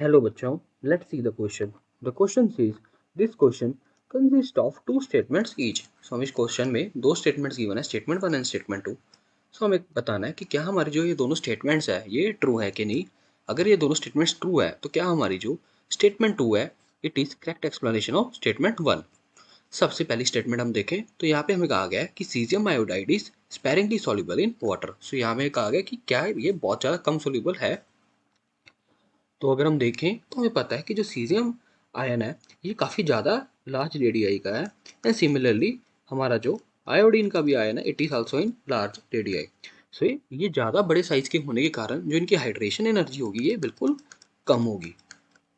Hello बच्चों, let's see the question. The question says, this question consists of two statements each. So हम इस question में दो statements given है, statement 1 and statement 2. सो हमें बताना है कि क्या हमारी जो ये दोनों स्टेटमेंट्स है ये ट्रू है कि नहीं. अगर ये दोनों स्टेटमेंट्स ट्रू है तो क्या हमारी जो स्टेटमेंट 2 है it is correct explanation of statement 1. सबसे पहली स्टेटमेंट हम देखें तो यहाँ पे हमें कहा गया है कि caesium iodide is sparingly soluble in water. So यहाँ में कहा गया कि क्या ये बहुत ज़्यादा कम सोल्यूबल है. तो अगर हम देखें तो हमें पता है कि जो सीजियम आयन है ये काफ़ी ज़्यादा लार्ज रेडियाई का है. एंड सिमिलरली हमारा जो आयोडीन का भी आयन है it is also in large radii. So ये ज़्यादा बड़े साइज़ के होने के कारण जो इनकी हाइड्रेशन एनर्जी होगी ये बिल्कुल कम होगी,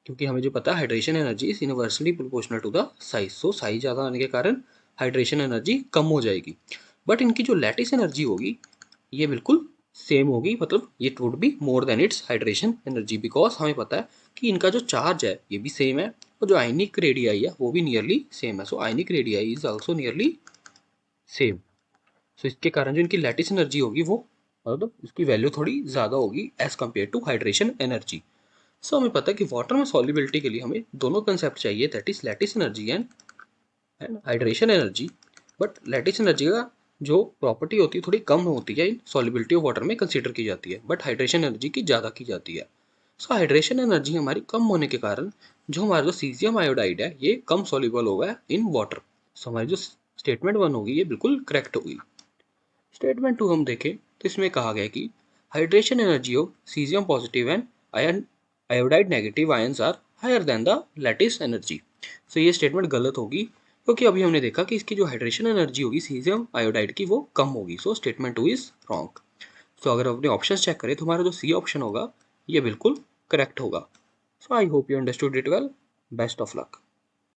क्योंकि हमें जो पता है hydration energy is inversely proportional to the size. So size ज़्यादा आने के कारण हाइड्रेशन एनर्जी कम हो जाएगी. बट इनकी जो लैटिस एनर्जी होगी ये बिल्कुल सेम होगी, मतलब ये would be more than it's hydration energy, because हमें पता है कि इनका जो चार्ज है ये भी सेम है और जो आयनिक रेडियाई है वो भी नियरली सेम है. So ionic radii is also nearly same. So इसके कारण जो इनकी लैटिस एनर्जी होगी वो मतलब इसकी वैल्यू थोड़ी ज़्यादा होगी as compare to hydration energy. So हमें पता है कि वाटर में सॉल्युबिलिटी के लिए हमें दोनों कंसेप्ट चाहिए, that is lattice energy and hydration energy. But lattice energy का जो प्रॉपर्टी होती है थोड़ी कम होती है इन सॉल्युबिलिटी ऑफ वाटर में कंसीडर की जाती है, बट हाइड्रेशन एनर्जी की ज़्यादा की जाती है. सो हाइड्रेशन एनर्जी हमारी कम होने के कारण जो हमारा जो सीजियम आयोडाइड है ये कम सॉल्युबल होगा इन वाटर. सो हमारी जो स्टेटमेंट 1 होगी ये बिल्कुल करेक्ट होगी. स्टेटमेंट 2 हम देखें तो इसमें कहा गया कि hydration energy of caesium positive and ion iodide negative ions are higher than the lattice energy. So ये स्टेटमेंट गलत होगी, क्योंकि अभी हमने देखा कि इसकी जो हाइड्रेशन एनर्जी होगी सीजियम आयोडाइड की वो कम होगी. So statement 2 is wrong. So अगर अपने ऑप्शन चेक करें तो हमारा जो सी ऑप्शन होगा ये बिल्कुल करेक्ट होगा. So I hope you understood it well. Best of luck.